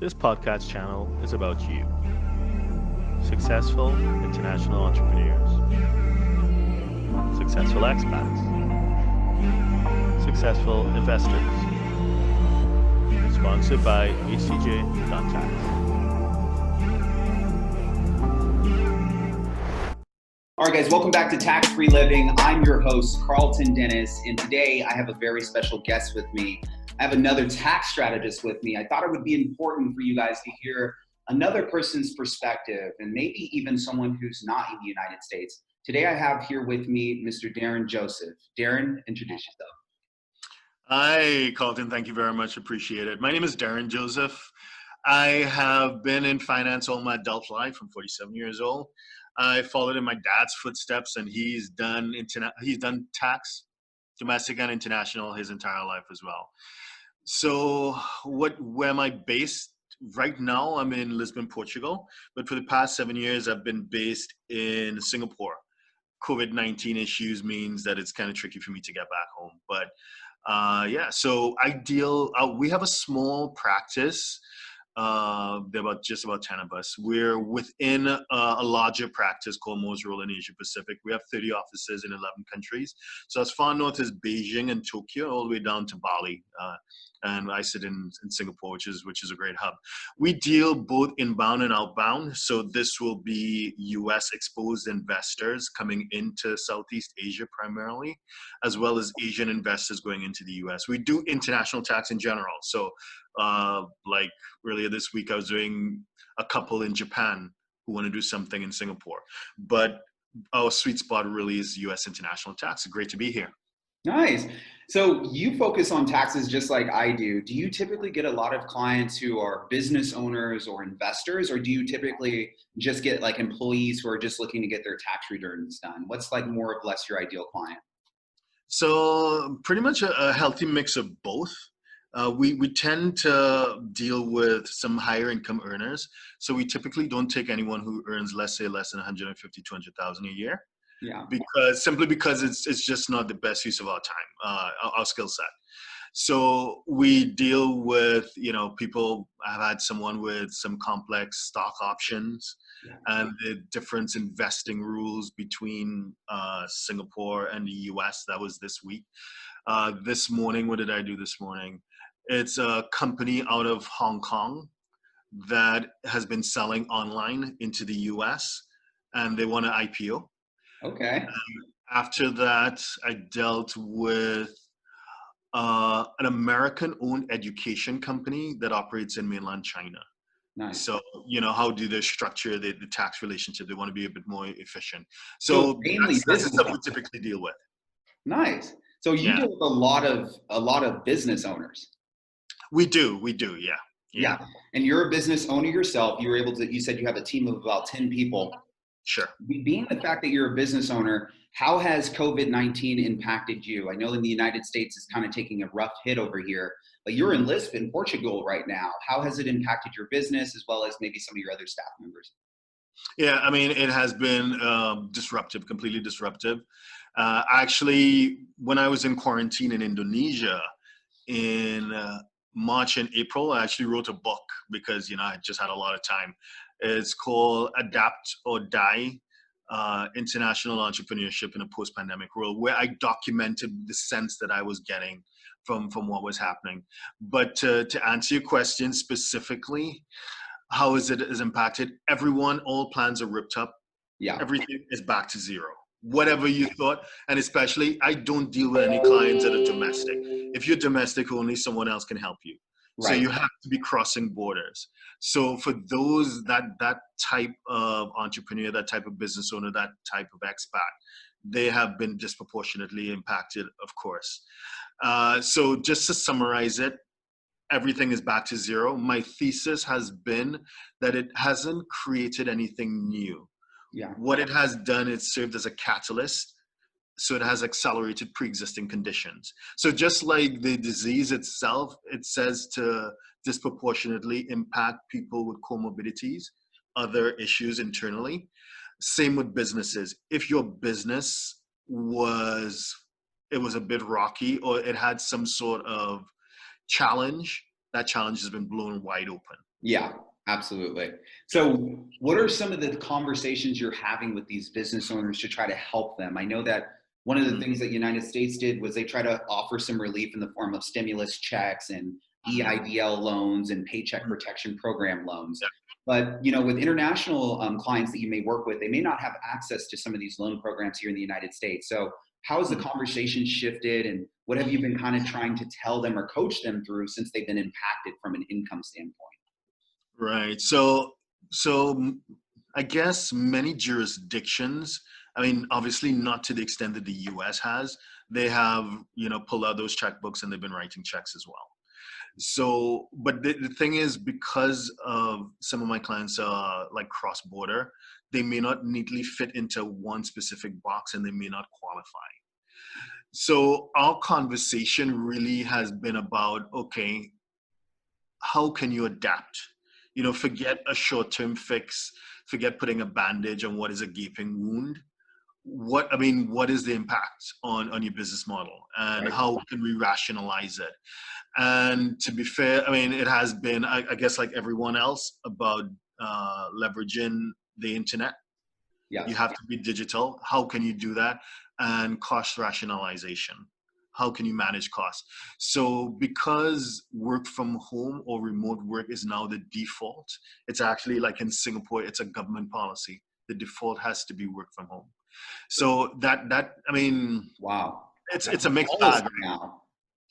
This podcast channel is about you, successful international entrepreneurs, successful expats, successful investors. Sponsored by HCJ.tax. All right, guys, welcome back to Tax Free Living. I'm your host, Carlton Dennis, and today I have a very special guest with me. I have another tax strategist with me. I thought it would be important for you guys to hear another person's perspective and maybe even someone who's not in the United States. Today I have here with me Mr. Derren Joseph. Derren, introduce yourself. Hi, Carlton. Thank you very much. Appreciate it. My name is Derren Joseph. I have been in finance all my adult life. I'm 47 years old. I followed in my dad's footsteps, and he's done tax, domestic and international, his entire life as well. So, where am I based? Right now, I'm in Lisbon, Portugal, but for the past 7 years, I've been based in Singapore. COVID-19 issues means that it's kind of tricky for me to get back home, but so we have a small practice. There are just about 10 of us. We're within a larger practice called Moore's Rule in Asia Pacific. We have 30 offices in 11 countries. So as far north as Beijing and Tokyo, all the way down to Bali. And I sit in Singapore, which is a great hub. We deal both inbound and outbound. So this will be US exposed investors coming into Southeast Asia primarily, as well as Asian investors going into the US. We do international tax in general. So like earlier this week, I was doing a couple in Japan who want to do something in Singapore. But our sweet spot really is US international tax. Great to be here. Nice. So you focus on taxes just like I do. Do you typically get a lot of clients who are business owners or investors, or do you typically just get like employees who are just looking to get their tax returns done? What's like more or less your ideal client? So pretty much a healthy mix of both. We tend to deal with some higher income earners. So we typically don't take anyone who earns, let's say, less than 150, 200,000 a year. Yeah. Because it's just not the best use of our time, our skill set. So we deal with, people. I've had someone with some complex stock options, and the difference in vesting rules between Singapore and the US. That was this week. This morning, what did I do this morning? It's a company out of Hong Kong that has been selling online into the US, and they want to IPO. Okay. After that, I dealt with an American-owned education company that operates in mainland China. Nice. So, how do they structure the tax relationship? They want to be a bit more efficient. So mainly that's the stuff we typically deal with. Nice. So you deal with a lot of business owners. We do, Yeah. And you're a business owner yourself. You said you have a team of about 10 people. Sure. Being the fact that you're a business owner, how has COVID-19 impacted you? I know in the United States it's kind of taking a rough hit over here, but you're in Lisbon, Portugal right now. How has it impacted your business as well as maybe some of your other staff members? Yeah, I mean, it has been disruptive, completely disruptive. Actually, when I was in quarantine in Indonesia in March and April, I actually wrote a book because, I just had a lot of time. It's called Adapt or Die, International Entrepreneurship in a Post-Pandemic World, where I documented the sense that I was getting from what was happening. But to answer your question specifically, how has impacted everyone? All plans are ripped up. Yeah. Everything is back to zero. Whatever you thought, and especially, I don't deal with any clients that are domestic. If you're domestic only, someone else can help you. Right. So you have to be crossing borders. So for those that type of entrepreneur, that type of business owner, that type of expat, they have been disproportionately impacted, of course. So just to summarize it, everything is back to zero. My thesis has been that it hasn't created anything new. Yeah. What it has done, it's served as a catalyst. So it has accelerated pre-existing conditions. So just like the disease itself, it says to disproportionately impact people with comorbidities, other issues internally. Same with businesses. If your business was a bit rocky or it had some sort of challenge, that challenge has been blown wide open. Yeah, absolutely. So, what are some of the conversations you're having with these business owners to try to help them? I know that one of the Mhm, things that the United States did was they try to offer some relief in the form of stimulus checks and mhm, EIDL loans and paycheck mhm. protection program loans. Yeah. But with international clients that you may work with, they may not have access to some of these loan programs here in the United States. So, how has the Mhm. conversation shifted, and what have you been kind of trying to tell them or coach them through since they've been impacted from an income standpoint? Right. So I guess many jurisdictions, I mean, obviously not to the extent that the US has, they have, pulled out those checkbooks and they've been writing checks as well. So, but the thing is, because of some of my clients are like cross border, they may not neatly fit into one specific box and they may not qualify. So, our conversation really has been about, okay, how can you adapt? Forget a short-term fix, forget putting a bandage on what is a gaping wound. What is the impact on your business model, and Right. how can we rationalize it? And to be fair, I mean, it has been, I guess, like everyone else, about leveraging the internet. You Yes. have to be digital. How can you do that? And cost rationalization. How can you manage costs? So, because work from home or remote work is now the default, it's actually like in Singapore, it's a government policy. The default has to be work from home. So I mean, Wow. it's That's a a mixed bag. policy now.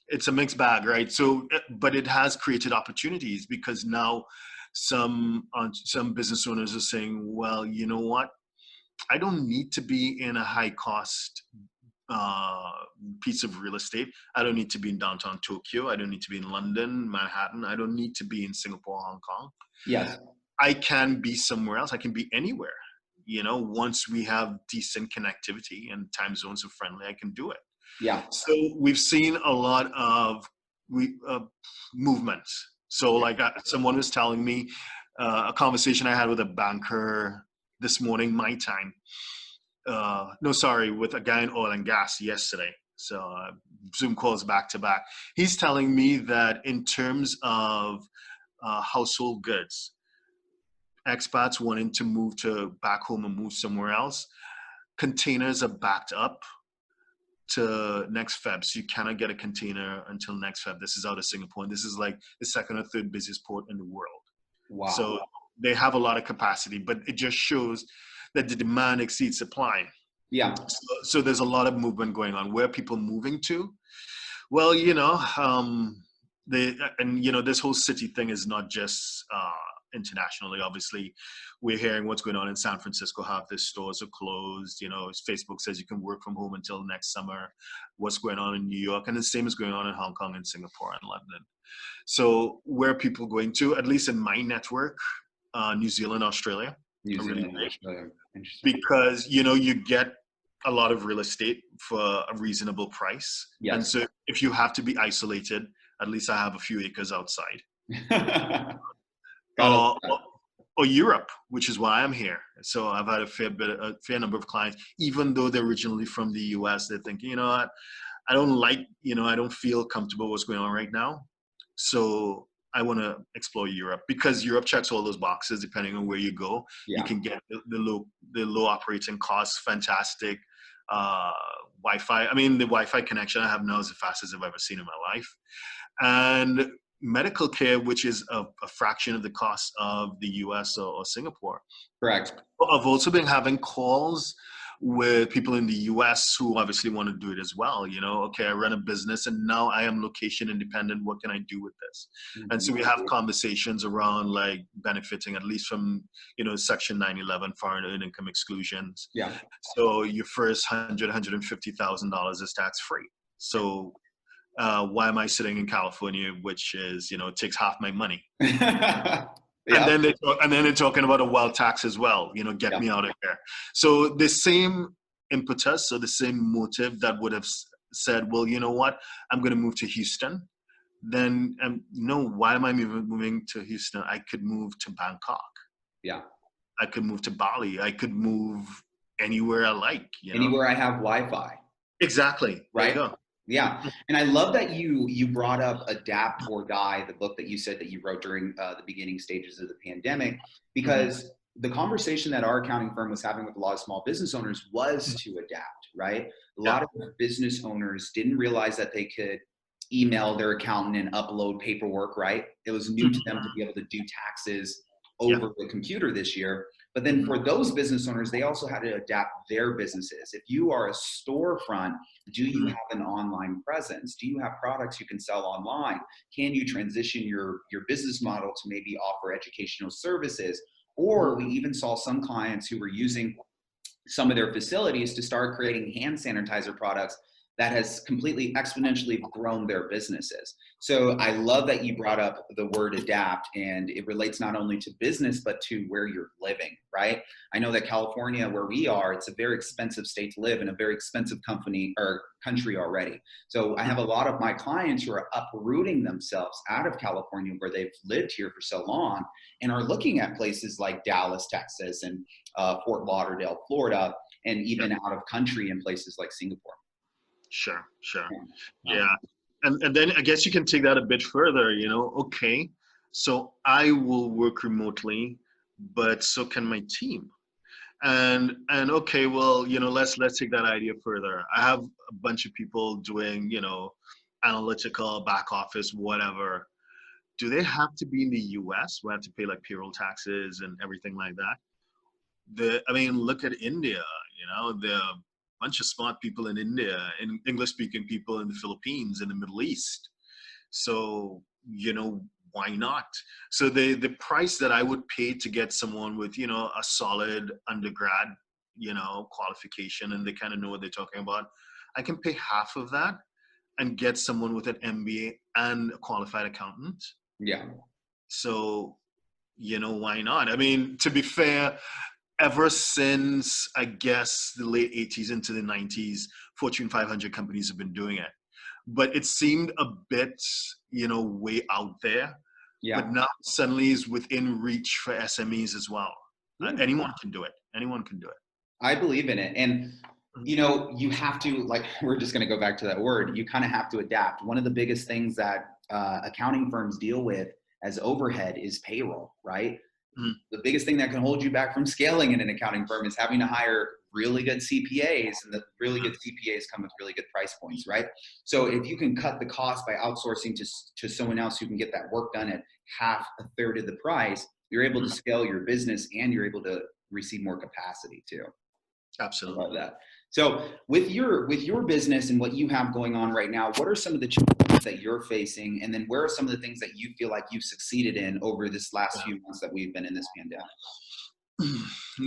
It's a mixed bag, right? So, but it has created opportunities because now some business owners are saying, well, you know what? I don't need to be in a high cost uh, piece of real estate. I don't need to be in downtown Tokyo. I don't need to be in London, Manhattan. I don't need to be in Singapore, Hong Kong. Yes. I can be somewhere else. I can be anywhere. Once we have decent connectivity and time zones are friendly, I can do it. Yeah. So we've seen a lot of we movement. So like someone was telling me a conversation I had with a banker this morning, my time. No, sorry, with a guy in oil and gas yesterday. So Zoom calls back to back. He's telling me that in terms of household goods, expats wanting to move to back home and move somewhere else, containers are backed up to next Feb. So you cannot get a container until next Feb. This is out of Singapore. And this is like the second or third busiest port in the world. Wow. So they have a lot of capacity, but it just shows that the demand exceeds supply. Yeah. So there's a lot of movement going on. Where are people moving to? Well, this whole city thing is not just internationally. Obviously, we're hearing what's going on in San Francisco. Half their stores are closed. Facebook says you can work from home until next summer. What's going on in New York, and the same is going on in Hong Kong and Singapore and London. So where are people going to? At least in my network, New Zealand, Australia, New are really Zealand and big Australia. Interesting. because you get a lot of real estate for a reasonable price. And Yes. so if you have to be isolated, at least I have a few acres outside. Gotta love Uh, that. or Europe, which is why I'm here. So I've had a fair number of clients, even though they're originally from the US, they're thinking, you know what, I don't like, I don't feel comfortable with what's going on right now. So I want to explore Europe because Europe checks all those boxes. Depending on where you go, you Yeah. can get the low operating costs, fantastic uh, Wi-Fi. I mean, the Wi-Fi connection I have now is the fastest I've ever seen in my life, and medical care, which is a fraction of the cost of the US or Singapore. Correct. I've also been having calls with people in the US who obviously want to do it as well. Okay, I run a business and now I am location independent. What can I do with this? And so Mhm. we have conversations around like benefiting at least from, Section 911 foreign earned income exclusions. Yeah. So your first $150,000 is tax free. So why am I sitting in California, which is, it takes half my money? And Yeah. then they're talking about a wealth tax as well. Get Yeah. me out of here. So the same impetus, so the same motive that would have said, well, you know what, I'm going to move to Houston. Then, no, why am I moving to Houston? I could move to Bangkok. Yeah. I could move to Bali. I could move anywhere I like. Anywhere I have Wi-Fi, Exactly. There you right? go. Yeah, and I love that you brought up Adapt or Die, the book that you said that you wrote during the beginning stages of the pandemic, Mhm. because the conversation that our accounting firm was having with a lot of small business owners was to adapt, right? A Yeah. lot of business owners didn't realize that they could email their accountant and upload paperwork, right? It was new to Mhm. them to be able to do taxes Yeah. over the computer this year. But then Mhm. for those business owners, they also had to adapt their businesses. If you are a storefront, do you Mhm. have an online presence? Do you have products you can sell online? Can you transition your business model to maybe offer educational services? Mhm. Or we even saw some clients who were using some of their facilities to start creating hand sanitizer products that has completely exponentially grown their businesses. So I love that you brought up the word adapt, and it relates not only to business but to where you're living, right? I know that California, where we are, it's a very expensive state to live in, a very expensive company or country already. So I have a lot of my clients who are uprooting themselves out of California where they've lived here for so long and are looking at places like Dallas, Texas, and Fort Lauderdale, Florida, and Yeah. even out of country in places like Singapore. Sure. Sure. Yeah. Yeah. And then I guess you can take that a bit further, you know, okay, so I will work remotely, but so can my team. And okay, well, you know, let's take that idea further. I have a bunch of people doing, you know, analytical, back office, whatever. Do they have to be in the US? We have to pay like payroll taxes and everything like that. I mean, look at India, you know, there are a bunch of smart people in India, and English speaking people in the Philippines, in the Middle East. So, you know, why not? So the price that I would pay to get someone with, you know, a solid undergrad, you know, qualification, and they kind of know what they're talking about, I can pay half of that and get someone with an MBA and a qualified accountant. Yeah. So, you know, why not? I mean, to be fair, ever since I guess the late 80s into the 90s, Fortune 500 companies have been doing it. But it seemed a bit, you know, way out there. But Yeah. now suddenly is within reach for SMEs as well. Yeah. Anyone can do it. Anyone can do it. I believe in it. And Mhm. you know, you have to, like, we're just going to go back to that word. You kind of have to adapt. One of the biggest things that accounting firms deal with as overhead is payroll, right? Mhm. The biggest thing that can hold you back from scaling in an accounting firm is having to hire really good CPAs, and the really good CPAs come with really good price points, right? So if you can cut the cost by outsourcing to someone else who can get that work done at half, a third of the price, you're able to Mhm. scale your business and you're able to receive more capacity too. I love Absolutely. that. So with your business and what you have going on right now, what are some of the challenges that you're facing? And then where are some of the things that you feel like you've succeeded in over this last few months that we've been in this pandemic?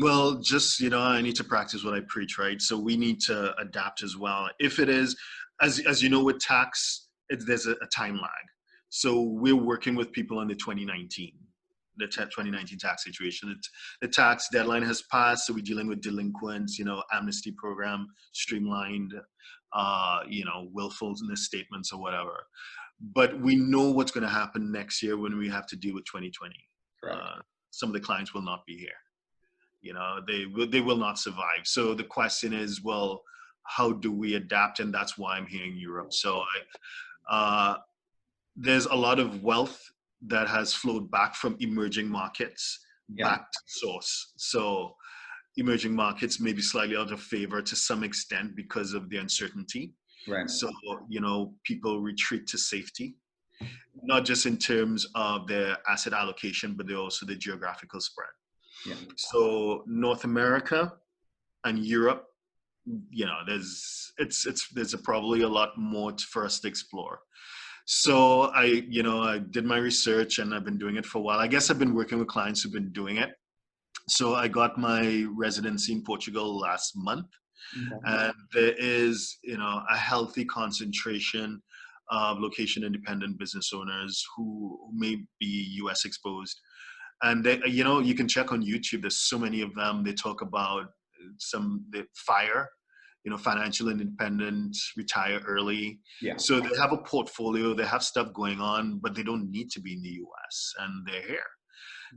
Well, just, you know, I need to practice what I preach, right? So we need to adapt as well. If it is, as you know, with tax, there's a time lag. So we're working with people on the 2019, the 2019 tax situation. The tax deadline has passed, so we're dealing with delinquents, you know, amnesty program, streamlined, you know, willfulness statements or whatever. But we know what's going to happen next year when we have to deal with 2020. Correct. Some of the clients will not be here, you know, they will not survive. So the question is, well, how do we adapt? And that's why I'm here in Europe. So there's a lot of wealth that has flowed back from emerging markets Yeah. back to source. So emerging markets may be slightly out of favor to some extent because of the uncertainty. Right. So, you know, people retreat to safety, not just in terms of their asset allocation, but also the geographical spread. Yeah. So North America and Europe, you know, there's probably a lot more for us to explore. So I did my research and I've been doing it for a while. I guess I've been working with clients who've been doing it. So I got my residency in Portugal last month, Okay. and there is, you know, a healthy concentration of location independent business owners who may be US exposed. And they, you know, you can check on YouTube. There's so many of them. They talk about the fire, you know, financial independence, retire early. Yeah. So they have a portfolio. They have stuff going on, but they don't need to be in the U.S. and they're here.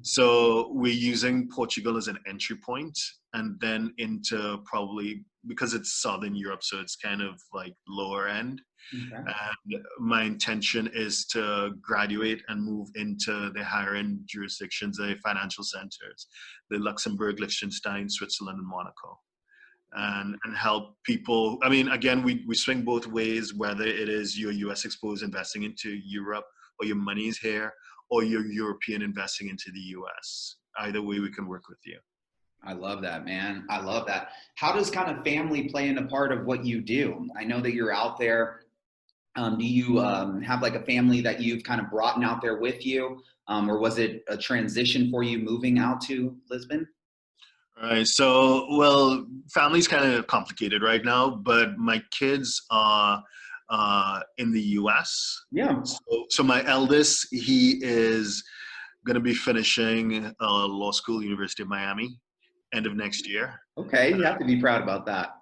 So we're using Portugal as an entry point, and then into probably, because it's Southern Europe, so it's kind of like lower end. Okay. And my intention is to graduate and move into the higher end jurisdictions, the financial centers, the Luxembourg, Liechtenstein, Switzerland, and Monaco. And help people. I mean, again, we swing both ways, whether it is your US exposed investing into Europe, or your money's here, or your European investing into the US. Either way, we can work with you. I love that, man. I love that. How does kind of family play in a part of what you do? I know that you're out there. Do you have like a family that you've kind of brought out there with you? Or was it a transition for you moving out to Lisbon? All right. So, well, family's kind of complicated right now, but my kids are in the US. Yeah. So my eldest, he is going to be finishing law school, University of Miami, end of next year. Okay. You have to be proud about that.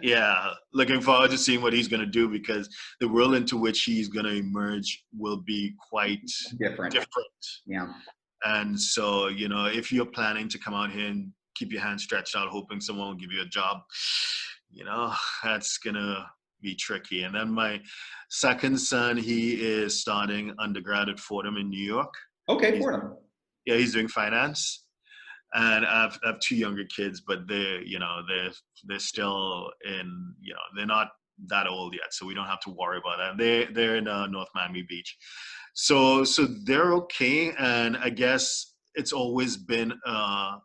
Yeah, looking forward to seeing what he's going to do, because the world into which he's going to emerge will be quite Different. different. Yeah. And so, if you're planning to come out here and keep your hands stretched out, hoping someone will give you a job, that's going to be tricky. And then my second son, he is starting undergrad at Fordham in New York. Okay, Fordham. Yeah, he's doing finance. And I have two younger kids, but they're still in, they're not that old yet, so we don't have to worry about that. They're in North Miami Beach, so they're okay. And I guess it's always been a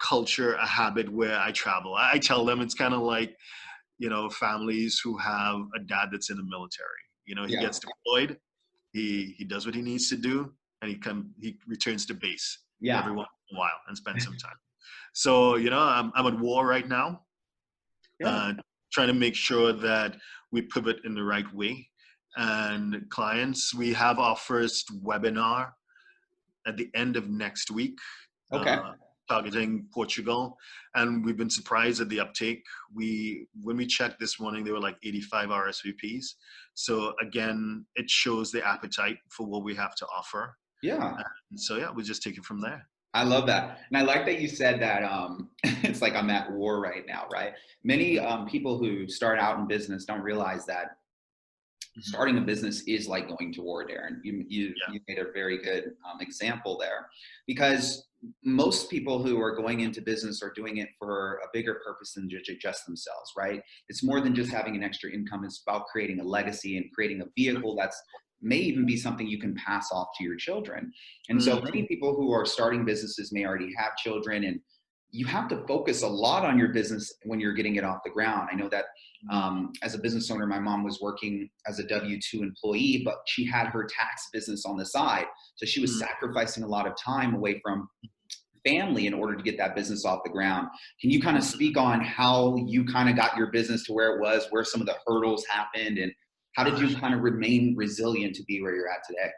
culture, a habit where I travel. I tell them it's kind of like, families who have a dad that's in the military. He Yeah. gets deployed, he does what he needs to do, and he returns to base Yeah. every once in a while and spend some time. So, I'm at war right now, Yeah. trying to make sure that we pivot in the right way. And clients, we have our first webinar at the end of next week, Okay. targeting Portugal. And we've been surprised at the uptake. When we checked this morning, there were like 85 RSVPs. So again, it shows the appetite for what we have to offer. Yeah. And so, yeah, we just take it from there. I love that. And I like that you said that it's like I'm at war right now, right? Many people who start out in business don't realize that starting a business is like going to war, Derren. You made a very good example there, because most people who are going into business are doing it for a bigger purpose than just themselves, right? It's more than just having an extra income. It's about creating a legacy and creating a vehicle that's may even be something you can pass off to your children. And so many people who are starting businesses may already have children, and you have to focus a lot on your business when you're getting it off the ground. I know that as a business owner, my mom was working as a W-2 employee, but she had her tax business on the side. So she was sacrificing a lot of time away from family in order to get that business off the ground. Can you kind of speak on how you kind of got your business to where it was, where some of the hurdles happened, and how did you kind of remain resilient to be where you're at today?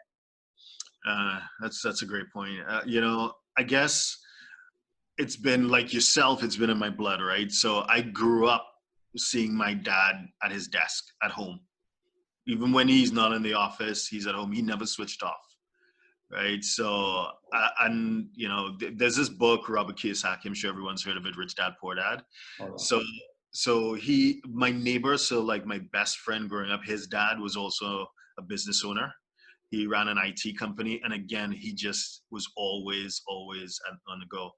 That's a great point. I guess it's been like yourself, it's been in my blood, right? So I grew up seeing my dad at his desk at home. Even when he's not in the office, he's at home. He never switched off, right? So, there's this book, Robert Kiyosaki, I'm sure everyone's heard of it, Rich Dad, Poor Dad. So my neighbor, so like my best friend growing up, his dad was also a business owner. He ran an IT company. And again, he just was always on the go.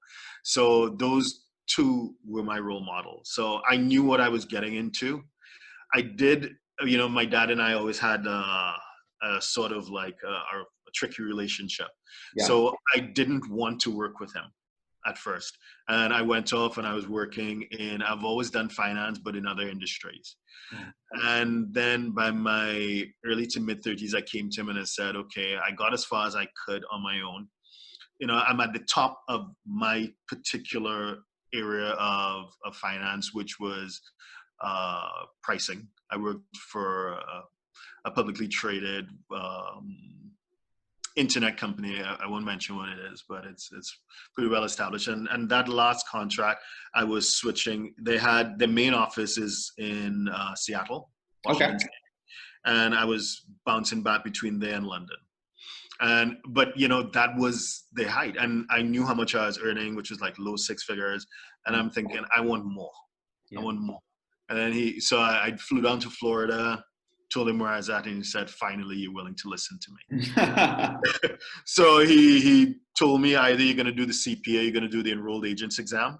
So those two were my role models. So I knew what I was getting into. I did, my dad and I always had a sort of like a tricky relationship. Yeah. So I didn't want to work with him at first. And I went off and I was working I've always done finance, but in other industries. And then by my early to mid 30s, I came to him and I said, okay, I got as far as I could on my own. I'm at the top of my particular area of finance, which was pricing. I worked for a publicly traded internet company. I won't mention what it is, but it's pretty well established. And that last contract, I was switching. They had the main office is in Seattle, Washington State, and I was bouncing back between there and London. But that was the height, and I knew how much I was earning, which was like low six figures, and I'm thinking I want more. I Yeah. want more. And then so I flew down to Florida, told him where I was at, and he said, finally, you're willing to listen to me. So he told me either you're going to do the CPA, you're going to do the enrolled agents exam.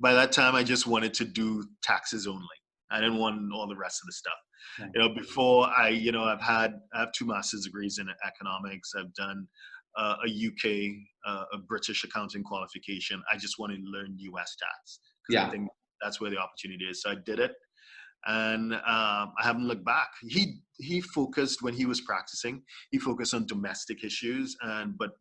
By that time, I just wanted to do taxes only. I didn't want all the rest of the stuff. Right. Before I have 2 master's degrees in economics. I've done a UK, a British accounting qualification. I just wanted to learn US tax because I Yeah. think that's where the opportunity is. So I did it, and I haven't looked back. He focused when he was practicing. He focused on domestic issues, but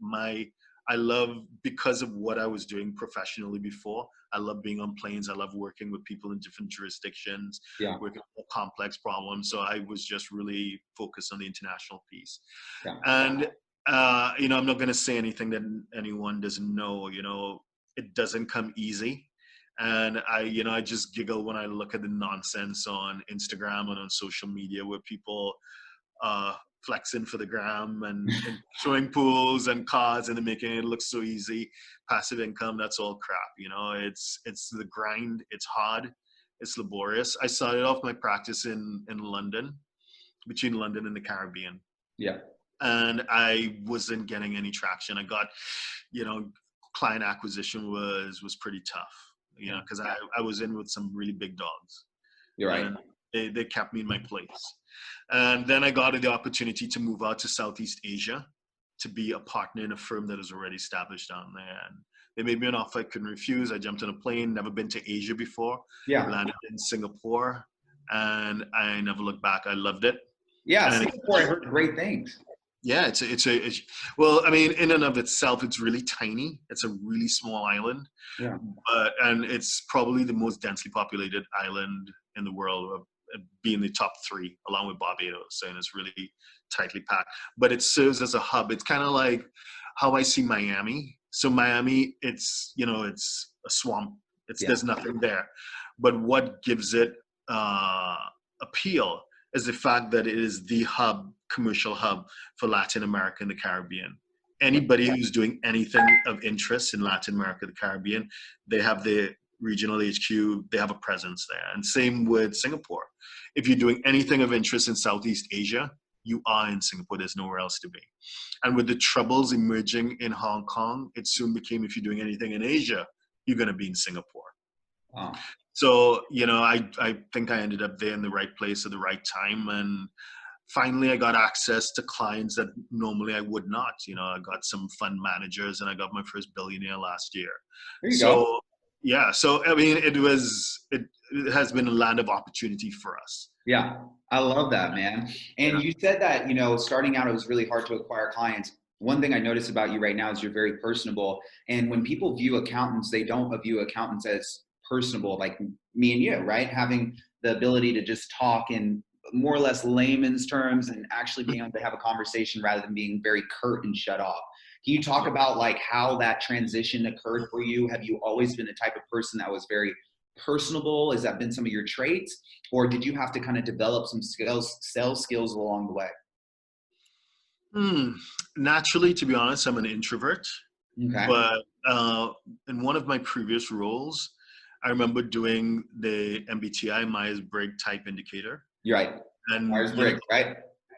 I love, because of what I was doing professionally before. I love being on planes. I love working with people in different jurisdictions, Yeah. working on complex problems. So I was just really focused on the international piece. Yeah. And I'm not going to say anything that anyone doesn't know. It doesn't come easy. And I just giggle when I look at the nonsense on Instagram and on social media where people flexing for the gram and showing pools and cars and they're making it look so easy. Passive income, that's all crap. It's the grind. It's hard. It's laborious. I started off my practice in London, between London and the Caribbean. Yeah. And I wasn't getting any traction. I got, client acquisition was pretty tough, because I was in with some really big dogs. You're right. And they kept me in my place. And then I got the opportunity to move out to Southeast Asia to be a partner in a firm that is already established down there. And they made me an offer I couldn't refuse. I jumped on a plane, never been to Asia before. Yeah. Landed in Singapore, and I never looked back. I loved it. Yeah. And Singapore, I heard great things. yeah, well, I mean, in and of itself, it's really tiny. It's a really small island. Yeah. And it's probably the most densely populated island in the world, being the top 3 along with Barbados, and it's really tightly packed. But it serves as a hub. It's kind of like how I see Miami. So Miami, it's a swamp. There's nothing there. But what gives it appeal is the fact that it is the commercial hub for Latin America and the Caribbean. Anybody who's doing anything of interest in Latin America, the Caribbean, they have the regional HQ, they have a presence there. And same with Singapore. If you're doing anything of interest in Southeast Asia, you are in Singapore. There's nowhere else to be. And with the troubles emerging in Hong Kong, it soon became, if you're doing anything in Asia, you're going to be in Singapore. Wow. So, I think I ended up there in the right place at the right time. And finally, I got access to clients that normally I would not. I got some fund managers, and I got my first billionaire last year. There you go. Yeah. So, I mean, it has been a land of opportunity for us. Yeah. I love that, man. And you said that, starting out, it was really hard to acquire clients. One thing I notice about you right now is you're very personable. And when people view accountants, they don't view accountants as personable, like me and you, right? Having the ability to just talk in more or less layman's terms and actually being able to have a conversation rather than being very curt and shut off. Can you talk about like how that transition occurred for you? Have you always been the type of person that was very personable? Has that been some of your traits? Or did you have to kind of develop some sales skills along the way? Naturally, to be honest, I'm an introvert. Okay. But in one of my previous roles, I remember doing the MBTI, Myers-Briggs type indicator. You're right. And Myers-Briggs, right?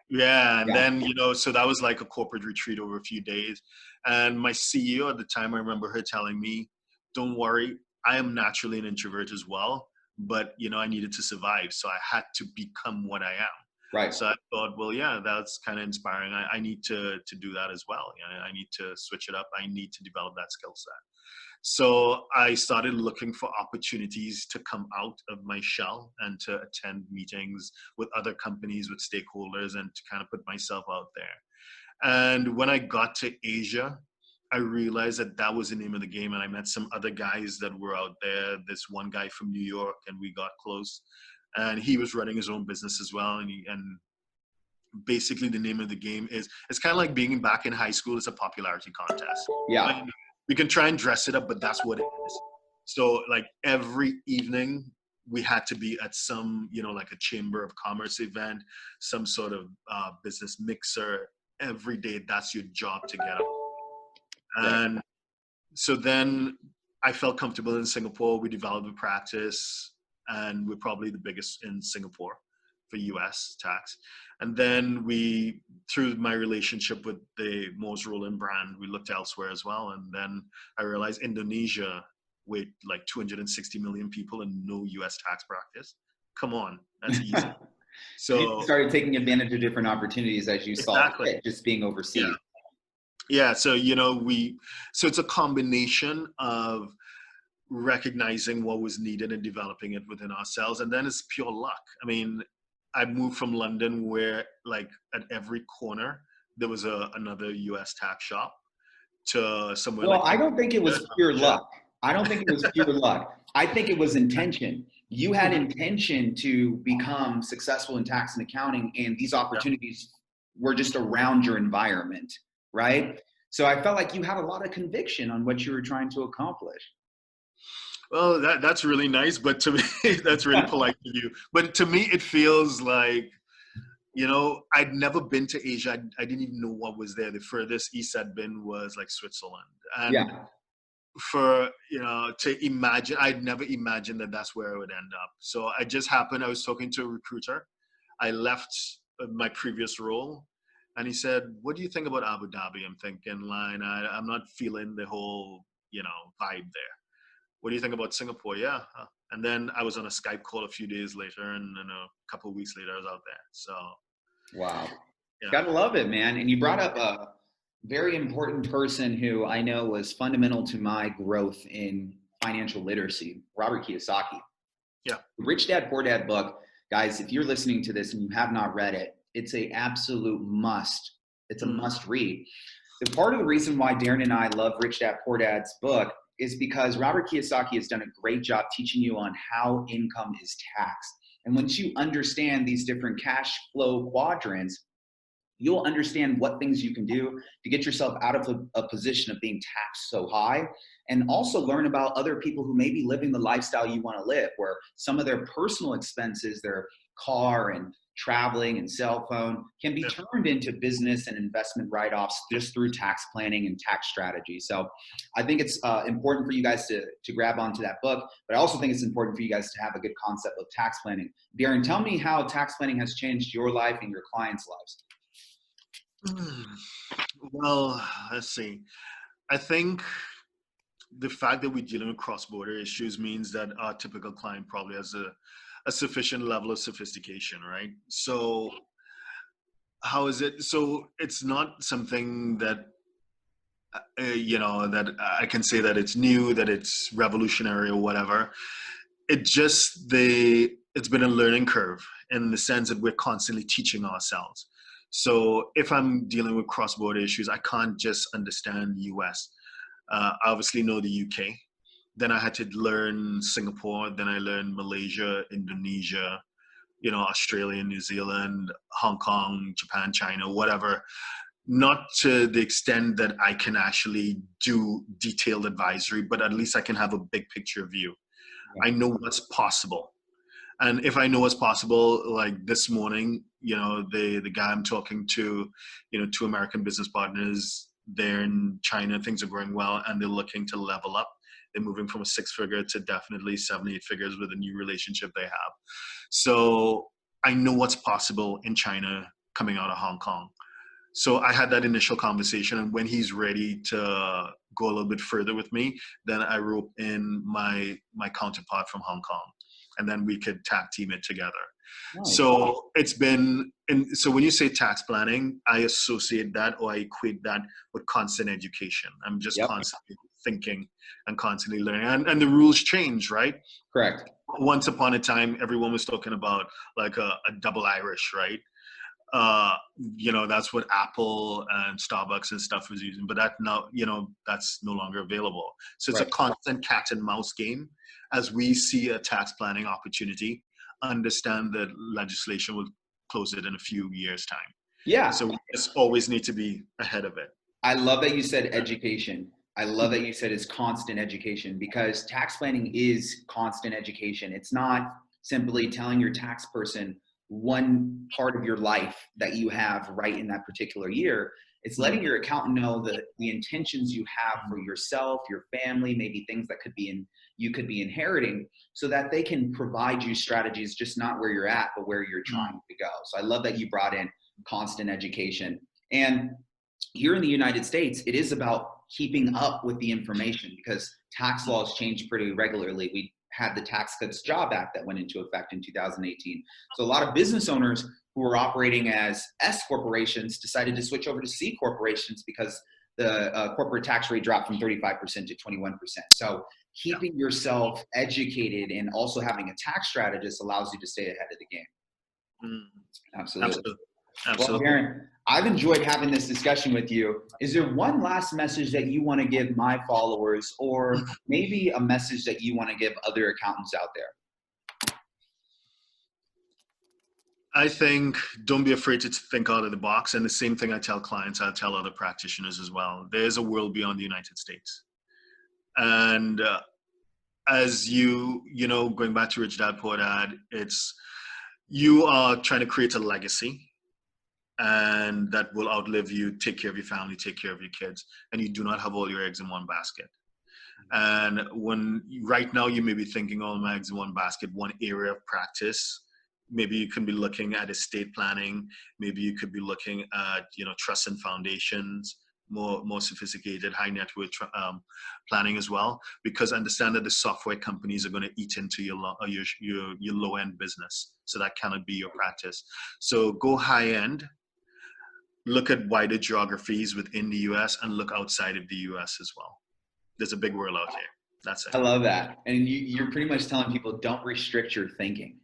Yeah, and then so that was like a corporate retreat over a few days. And my CEO at the time, I remember her telling me, "Don't worry, I am naturally an introvert as well, but I needed to survive, so I had to become what I am." Right. So I thought, well, yeah, that's kind of inspiring. I need to do that as well. I need to switch it up. I need to develop that skill set. So I started looking for opportunities to come out of my shell and to attend meetings with other companies, with stakeholders, and to kind of put myself out there. And when I got to Asia, I realized that was the name of the game. And I met some other guys that were out there. This one guy from New York, and we got close. And he was running his own business as well. And basically the name of the game is, it's kind of like being back in high school. It's a popularity contest. Yeah. Right? We can try and dress it up, but that's what it is. So like every evening we had to be at some, like a chamber of commerce event, some sort of business mixer, every day that's your job to get up. Right. And so then I felt comfortable in Singapore. We developed a practice, and we're probably the biggest in Singapore for US tax. And then we, through my relationship with the Mose Roland brand, we looked elsewhere as well. And then I realized Indonesia, with like 260 million people and no US tax practice. Come on, that's easy. You So started taking advantage of different opportunities as you saw exactly. fit, just being Yeah. overseas. Yeah. So, so it's a combination of recognizing what was needed and developing it within ourselves. And then it's pure luck. I mean, I moved from London where like at every corner there was another US tax shop to somewhere Well, like I don't think it was pure Indonesia. luck. I don't think it was pure luck. I think it was intention. You had intention to become successful in tax and accounting, and these Yeah. opportunities were just around your environment, right? So I felt like you had a lot of conviction on what you were trying to accomplish. Well, that's really nice, but to me, that's really polite of you. But to me, it feels like, I'd never been to Asia. I didn't even know what was there. The furthest east I'd been was like Switzerland. And Yeah. to imagine, I'd never imagined that that's where I would end up. So I was talking to a recruiter. I left my previous role, and he said, "What do you think about Abu Dhabi?" I'm thinking, I'm not feeling the whole, vibe there. What do you think about Singapore? Yeah. And then I was on a Skype call a few days later, and then a couple of weeks later, I was out there. So, Wow. yeah. Gotta love it, man. And you brought up a very important person who I know was fundamental to my growth in financial literacy, Robert Kiyosaki. Yeah. The Rich Dad Poor Dad book, guys, if you're listening to this and you have not read it, it's a absolute must. It's a must read. The part of the reason why Derren and I love Rich Dad Poor Dad's book is because Robert Kiyosaki has done a great job teaching you on how income is taxed. And once you understand these different cash flow quadrants, you'll understand what things you can do to get yourself out of a position of being taxed so high, and also learn about other people who may be living the lifestyle you want to live, where some of their personal expenses, their car and traveling and cell phone, can be turned into business and investment write-offs just through tax planning and tax strategy. So I think it's important for you guys to grab onto that book, but I also think it's important for you guys to have a good concept of tax planning. Derren, tell me how tax planning has changed your life and your clients' lives. Well, let's see. I think the fact that we're dealing with cross-border issues means that our typical client probably has a sufficient level of sophistication, right? So how is it? So it's not something that, that I can say that it's new, that it's revolutionary or whatever. It's been a learning curve in the sense that we're constantly teaching ourselves. So if I'm dealing with cross-border issues, I can't just understand US. I obviously know the UK. Then I had to learn Singapore. Then I learned Malaysia, Indonesia, Australia, New Zealand, Hong Kong, Japan, China, whatever. Not to the extent that I can actually do detailed advisory, but at least I can have a big picture view. I know what's possible. And if I know what's possible, like this morning, the guy I'm talking to, two American business partners, they're in China, things are going well, and they're looking to level up. They're moving from a 6-figure to definitely 7, 8 figures with a new relationship they have. So I know what's possible in China coming out of Hong Kong. So I had that initial conversation, and when he's ready to go a little bit further with me, then I rope in my counterpart from Hong Kong, and then we could tag team it together. Nice. So so when you say tax planning, I associate that, or I equate that with constant education. I'm just constantly thinking and constantly learning, and the rules change, right? Correct. Once upon a time, everyone was talking about like a double Irish, right? That's what Apple and Starbucks and stuff was using, but that's no longer available. So it's a constant cat and mouse game. As we see a tax planning opportunity, understand that legislation will close it in a few years' time. Yeah. So we just always need to be ahead of it. I love that you said education. I love that you said it's constant education, because tax planning is constant education. It's not simply telling your tax person one part of your life that you have right in that particular year. It's letting your accountant know that the intentions you have for yourself, your family, maybe things that you could be inheriting, so that they can provide you strategies, just not where you're at, but where you're trying to go. So I love that you brought in constant education. And here in the United States, it is about keeping up with the information, because tax laws change pretty regularly. We had the Tax Cuts Job Act that went into effect in 2018. So a lot of business owners who were operating as S corporations decided to switch over to C corporations because the corporate tax rate dropped from 35% to 21%. So keeping yourself educated and also having a tax strategist allows you to stay ahead of the game. Absolutely. Well, Derren, I've enjoyed having this discussion with you. Is there one last message that you want to give my followers, or maybe a message that you want to give other accountants out there? I think don't be afraid to think out of the box. And the same thing I tell clients, I tell other practitioners as well. There's a world beyond the United States. And as going back to Rich Dad Poor Dad, you are trying to create a legacy, and that will outlive you. Take care of your family, take care of your kids, and you do not have all your eggs in one basket. And right now you may be thinking all my eggs in one basket, one area of practice. Maybe you can be looking at estate planning. Maybe you could be looking at, trusts and foundations, more sophisticated, high net worth planning as well. Because understand that the software companies are going to eat into your low end business. So that cannot be your practice. So go high end, look at wider geographies within the US, and look outside of the US as well. There's a big world out here. That's it. I love that. And you're pretty much telling people, don't restrict your thinking.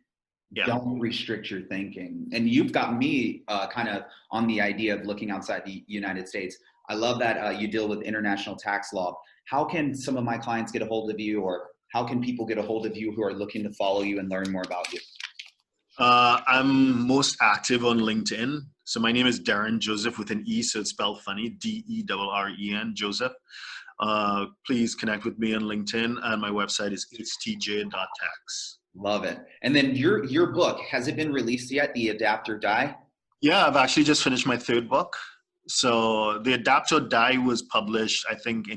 Yeah. Don't restrict your thinking. And you've got me kind of on the idea of looking outside the United States. I love that you deal with international tax law. How can some of my clients get a hold of you, or how can people get a hold of you who are looking to follow you and learn more about you? I'm most active on LinkedIn. So my name is Derren Joseph with an E, so it's spelled funny, D-E-R-R-E-N, Joseph. Please connect with me on LinkedIn, and my website is htj.tax. Love it. And then your book, has it been released yet, The Adapt or Die? Yeah, I've actually just finished my third book. So The Adapt or Die was published, I think,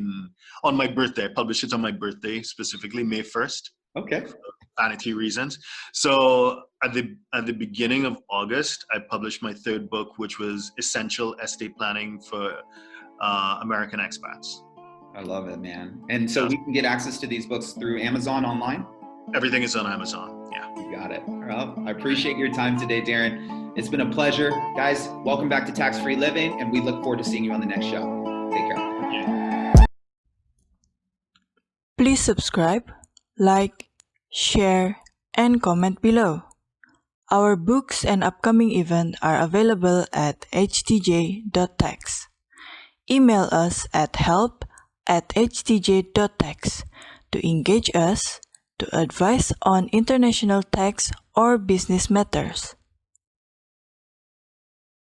on my birthday. I published it on my birthday, specifically May 1st. Okay. For vanity reasons. So at the beginning of August, I published my third book, which was Essential Estate Planning for American Expats. I love it, man. And so we can get access to these books through Amazon online? Everything is on Amazon. Yeah. You got it. Well, I appreciate your time today, Derren. It's been a pleasure. Guys, welcome back to Tax Free Living, and we look forward to seeing you on the next show. Take care. Yeah. Please subscribe, like, share, and comment below. Our books and upcoming event are available at htj.tax. Email us at help@htj.tax to engage us, to advise on international tax or business matters.